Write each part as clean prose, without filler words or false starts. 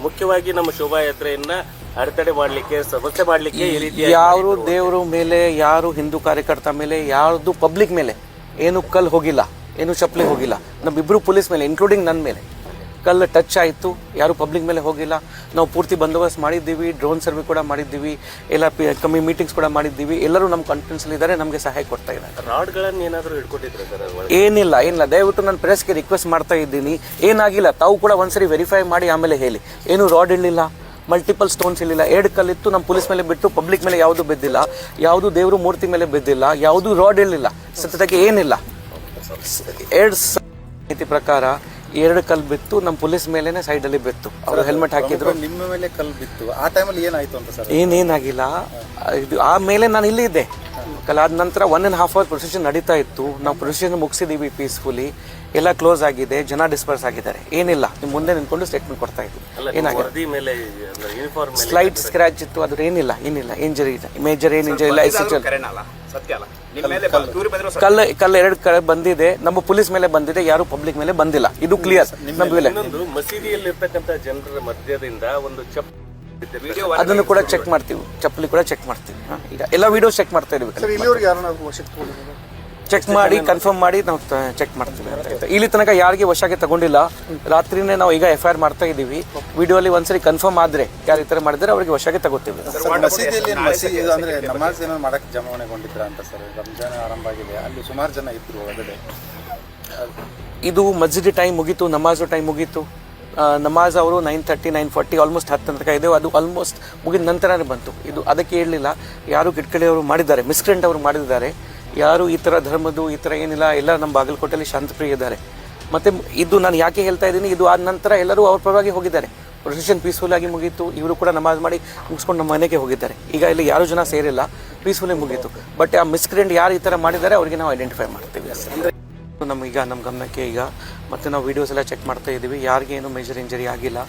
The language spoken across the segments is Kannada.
ಮುಖ್ಯವಾಗಿ ನಮ್ಮ ಶೋಭಾಯಾತ್ರೆಯನ್ನ ಅಡೆತಡೆ ಮಾಡಲಿಕ್ಕೆ ಸಮಸ್ಯೆ ಮಾಡಲಿಕ್ಕೆ ಈ ರೀತಿ ಯಾರು ದೇವರ ಮೇಲೆ, ಯಾರು ಹಿಂದೂ ಕಾರ್ಯಕರ್ತ ಮೇಲೆ, ಯಾರ್ದು ಪಬ್ಲಿಕ್ ಮೇಲೆ ಏನು ಕಲ್ಲು ಹೋಗಿಲ್ಲ, ಏನು ಚಪ್ಪಲಿ ಹೋಗಿಲ್ಲ. ನಮ್ಮಿಬ್ರು ಪೊಲೀಸ್ ಮೇಲೆ ಇನ್ಕ್ಲೂಡಿಂಗ್ ನನ್ನ ಮೇಲೆ ಕಲ್ಲು ಟಚ್ ಆಯಿತು, ಯಾರು ಪಬ್ಲಿಕ್ ಮೇಲೆ ಹೋಗಿಲ್ಲ. ನಾವು ಪೂರ್ತಿ ಬಂದೋಬಸ್ತ್ ಮಾಡಿದ್ದೀವಿ, ಡ್ರೋನ್ ಸರ್ವೆ ಕೂಡ ಮಾಡಿದ್ದೀವಿ, ಎಲ್ಲ ಕಮ್ಮಿ ಮೀಟಿಂಗ್ಸ್ ಕೂಡ ಮಾಡಿದ್ದೀವಿ. ಎಲ್ಲರೂ ನಮ್ಮ ಕಾನ್ಫಿಡೆನ್ಸ್ ಇದ್ದಾರೆ, ನಮಗೆ ಸಹಾಯ ಕೊಡ್ತಾ ಇದ್ದಾರೆ. ರಾಡ್ಗಳನ್ನು ಏನಾದರೂ ಹಿಡ್ಕೊಟ್ಟಿದ್ರೆ ಸರ್? ಏನಿಲ್ಲ. ದಯವಿಟ್ಟು ನಾನು ಪ್ರೆಸ್ಗೆ ರಿಕ್ವೆಸ್ಟ್ ಮಾಡ್ತಾ ಇದ್ದೀನಿ, ಏನಾಗಿಲ್ಲ. ತಾವು ಕೂಡ ಒಂದ್ಸರಿ ವೆರಿಫೈ ಮಾಡಿ ಆಮೇಲೆ ಹೇಳಿ. ಏನು ರಾಡ್ ಇರಲಿಲ್ಲ, ಮಲ್ಟಿಪಲ್ ಸ್ಟೋನ್ಸ್ ಇರಲಿಲ್ಲ, 2 ಕಲ್ಲಿತ್ತು. ನಮ್ಮ ಪೊಲೀಸ್ ಮೇಲೆ ಬಿಟ್ಟು ಪಬ್ಲಿಕ್ ಮೇಲೆ ಯಾವುದು ಬಿದ್ದಿಲ್ಲ, ಯಾವುದು ದೇವರು ಮೂರ್ತಿ ಮೇಲೆ ಬಿದ್ದಿಲ್ಲ, ಯಾವುದು ರಾಡ್ ಇರಲಿಲ್ಲ. ಸತ್ಯಕ್ಕೆ ಏನಿಲ್ಲ. 2 ನೀತಿ ಪ್ರಕಾರ 2 ಕಲ್ಲು ಬಿತ್ತು, ನಮ್ಮ ಪೊಲೀಸ್ ಮೇಲೆನೆ ಸೈಡಲ್ಲಿ ಬಿತ್ತು. ಅವರು ಹೆಲ್ಮೆಟ್ ಹಾಕಿದ್ರು. ನಿಮ್ಮ ಮೇಲೆ ಕಲ್ಲು ಬಿತ್ತು, ಆ ಟೈಮಲ್ಲಿ ಏನಾಯ್ತು ಅಂತ ಸರ್? ಏನೇನಾಗಿಲ್ಲ. ಇದು ಆಮೇಲೆ ನಾನು ಇಲ್ಲೇ ಇದ್ದೆ. ಅದಾದ ನಂತರ 1.5 ಅವರ್ ಪ್ರೊಸೆಷನ್ ನಡೀತಾ ಇತ್ತು. ನಾವು ಪ್ರೊಸೆಷನ್ ಮುಗಿಸಿದೀವಿ ಪೀಸ್ಫುಲಿ, ಎಲ್ಲ ಕ್ಲೋಸ್ ಆಗಿದೆ, ಜನ ಡಿಸ್ಪರ್ಸ್ ಆಗಿದ್ದಾರೆ. ಏನಿಲ್ಲ, ನಿಮ್ಮ ಮುಂದೆ ನಿಂತ್ಕೊಂಡು ಸ್ಟೇಟ್ಮೆಂಟ್ ಕೊಡ್ತಾ ಇದ್ವಿ. ಏನಾಗಿದೆ, ಸ್ಲೈಟ್ ಸ್ಕ್ರಾಚ್ ಇತ್ತು, ಅದ್ರ ಏನಿಲ್ಲ ಇಂಜರಿ ಇಲ್ಲ, ಮೇಜರ್ ಏನು ಇಂಜರಿ ಇಲ್ಲ. ಕಲ್ಲು 2 ಕಡೆ ಬಂದಿದೆ, ನಮ್ಮ ಪೊಲೀಸ್ ಮೇಲೆ ಬಂದಿದೆ, ಯಾರು ಪಬ್ಲಿಕ್ ಮೇಲೆ ಬಂದಿಲ್ಲ. ಇದು ಕ್ಲಿಯರ್. ಮಸೀದಿಯಲ್ಲಿರ್ತಕ್ಕಂಥ ಜನರ ಮಧ್ಯದಿಂದ ಒಂದು ಅದನ್ನು ಕೂಡ ಚೆಕ್ ಮಾಡ್ತೀವಿ, ಚಪ್ಪಲಿ ಕೂಡ ಚೆಕ್ ಮಾಡ್ತೀವಿ. ಈಗ ಎಲ್ಲ ವಿಡಿಯೋಸ್ ಚೆಕ್ ಮಾಡ್ತಾ ಇದೀವಿ. ಚೆಕ್ ಮಾಡಿ ಕನ್ಫರ್ಮ್ ಮಾಡಿ ನಾವು ಚೆಕ್ ಮಾಡ್ತೀವಿ ಅಂತ. ಇಲ್ಲಿ ತನಕ ಯಾರಿಗೆ ವಶಕ್ಕೆ ತಗೊಂಡಿಲ್ಲ. ರಾತ್ರಿನೇ ನಾವು ಈಗ FIR ಮಾಡ್ತಾ ಇದೀವಿ. ವಿಡಿಯೋ ಅಲ್ಲಿ ಒಂದ್ಸರಿ ಕನ್ಫರ್ಮ್ ಆದ್ರೆ ಯಾರು ಈ ತರ ಮಾಡಿದ್ರೆ ಅವರಿಗೆ ವಶಕ್ಕೆ ತಗೋತೀವಿ. ನಮಾಜ್ ಏನೋ ಮಾಡಕ್ ಜಮಾವಣೆಗೊಂಡಿದ್ರ ಅಂತ ಸರ್? ರಂಜಾನ್ ಆರಂಭ ಆಗಿದೆ, ಅಲ್ಲಿ ಸುಮಾರು ಜನ ಇದ್ರು ಒಳಗಡೆ. ಇದು ಮಸ್ಜಿದ್ ಟೈಮ್ ಮುಗೀತು, ನಮಾಜು ಟೈಮ್ ಮುಗೀತು. ನಮಾಜ್ ಅವರು 9:30 9:40 ಆಲ್ಮೋಸ್ಟ್ 10 ತನಕ ಇದೆ. ಅದು ಆಲ್ಮೋಸ್ಟ್ ಮುಗಿದ ನಂತರನೇ ಬಂತು. ಇದು ಅದಕ್ಕೆ ಹೇಳಲಿಲ್ಲ. ಯಾರು ಕಿಟ್ಕಳಿಯವರು ಮಾಡಿದ್ದಾರೆ, ಮಿಸ್ಕ್ರೆಂಟ್ ಅವರು ಮಾಡಿದ್ದಾರೆ. ಯಾರು ಈ ಥರ ಧರ್ಮದ್ದು ಈ ಥರ ಏನಿಲ್ಲ. ಎಲ್ಲ ನಮ್ಮ ಬಾಗಲಕೋಟೆಯಲ್ಲಿ ಶಾಂತಪ್ರಿಯ ಇದ್ದಾರೆ. ಮತ್ತು ಇದು ನಾನು ಯಾಕೆ ಹೇಳ್ತಾ ಇದ್ದೀನಿ, ಇದು ಆದ ನಂತರ ಎಲ್ಲರೂ ಅವ್ರ ಪರವಾಗಿ ಹೋಗಿದ್ದಾರೆ. ಪ್ರೊಸೆಷನ್ ಪೀಸ್ಫುಲ್ ಆಗಿ ಮುಗೀತು. ಇವರು ಕೂಡ ನಮಾಜ್ ಮಾಡಿ ಮುಗಿಸ್ಕೊಂಡು ನಮ್ಮ ಮನೆಗೆ ಹೋಗಿದ್ದಾರೆ. ಈಗ ಇಲ್ಲಿ ಯಾರು ಜನ ಸೇರಿಲ್ಲ, ಪೀಸ್ಫುಲ್ಲಿ ಮುಗೀತು. ಬಟ್ ಆ ಮಿಸ್ಕ್ರೆಂಟ್ ಯಾರು ಈ ಥರ ಮಾಡಿದ್ದಾರೆ ಅವರಿಗೆ ನಾವು ಐಡೆಂಟಿಫೈ ಮಾಡ್ತೀವಿ. ನಮ್ಮ ಗಮನಕ್ಕೆ ಈಗ ಮತ್ತೆ ನಾವು ವೀಡಿಯೋಸ್ ಎಲ್ಲ ಚೆಕ್ ಮಾಡ್ತಾ ಇದ್ದೀವಿ. ಯಾರಿಗೆ ಏನು ಮೇಜರ್ ಇಂಜರಿ ಆಗಿಲ್ಲ.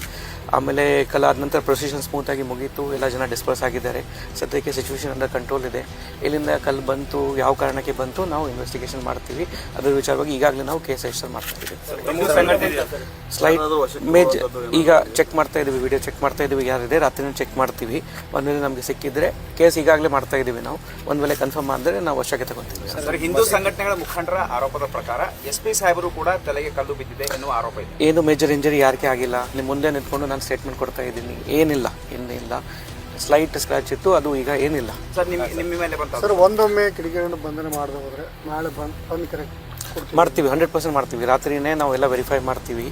ಆಮೇಲೆ ಕಲಾದ ನಂತರ ಪ್ರೊಸೆಷನ್ ಸ್ಮೂತಾಗಿ ಮುಗೀತು, ಎಲ್ಲ ಜನ ಡಿಸ್ಪರ್ಸ್ ಆಗಿದ್ದಾರೆ. ಸದ್ಯಕ್ಕೆ ಸಿಚುವೇಶನ್ ಅಂಡರ್ ಕಂಟ್ರೋಲ್ ಇದೆ. ಎಲ್ಲಿಂದ ಕಲ್ಲು ಬಂತು, ಯಾವ ಕಾರಣಕ್ಕೆ ಬಂತು, ನಾವು ಇನ್ವೆಸ್ಟಿಗೇಷನ್ ಮಾಡ್ತೀವಿ. ಅದರ ವಿಚಾರವಾಗಿ ಈಗಾಗಲೇ ನಾವು ಕೇಸ್ ರಿಜಿಸ್ಟರ್ ಮಾಡ್ತೀವಿ. ಸ್ಲೈಟ್ ಮೇಜರ್ ಈಗ ಚೆಕ್ ಮಾಡ್ತಾ ಇದ್ದೀವಿ, ವಿಡಿಯೋ ಚೆಕ್ ಮಾಡ್ತಾ ಇದ್ದೀವಿ. ಯಾರಿದೆ ರಾತ್ರಿನ ಚೆಕ್ ಮಾಡ್ತೀವಿ. ಒಂದು ವೇಳೆ ನಮಗೆ ಸಿಕ್ಕಿದ್ರೆ ಕೇಸ್ ಈಗಾಗಲೇ ಮಾಡ್ತಾ ಇದ್ದೀವಿ ನಾವು. ಒಂದು ವೇಳೆ ಕನ್ಫರ್ಮ್ ಆದರೆ ನಾವು ವಶಕ್ಕೆ ತಗೊಳ್ತೀವಿ. ಹಿಂದೂ ಸಂಘಟನೆಗಳ ಮುಖಂಡರ ಆರೋಪದ ಪ್ರಕಾರ SP ಸಾಹೇಬರು ಕೂಡ ತಲೆಗೆ ಕಲ್ಲು ಬಿದ್ದಿದೆ ಎನ್ನುವ ಆರೋಪ ಇದೆ. ಏನು ಮೇಜರ್ ಇಂಜರಿ ಯಾರಿಗೆ ಆಗಿಲ್ಲ. ನಿಮ್ಮ ಮುಂದೆ ನಿಂತ್ಕೊಂಡು ನಾನು ಸ್ಟೇಟ್ಮೆಂಟ್ ಕೊಡ್ತಾ ಇದ್ದೀನಿ. ಏನಿಲ್ಲ. ಸ್ಲೈಟ್ ಸ್ಕ್ರಾಚ್ ಇತ್ತು, ಅದು ಈಗ ಏನಿಲ್ಲ. ಸರ್ ನಿಮ್ಮ ಮೇಲೆ ಬಂತ ಸರ್, ಒಂದೊಮ್ಮೆ ಕಿಡಿಗೇಡಿಯನ್ನು ಬಂಧನ ಮಾಡದೆ ಹೋದ್ರೆ ನಾಳೆ ಬಂದು ಕರೆಕ್ಟ್ ಮಾಡ್ತೀವಿ, 100% ಮಾಡ್ತೀವಿ. ರಾತ್ರಿನೇ ನಾವು ಎಲ್ಲ ವೆರಿಫೈ ಮಾಡ್ತೀವಿ.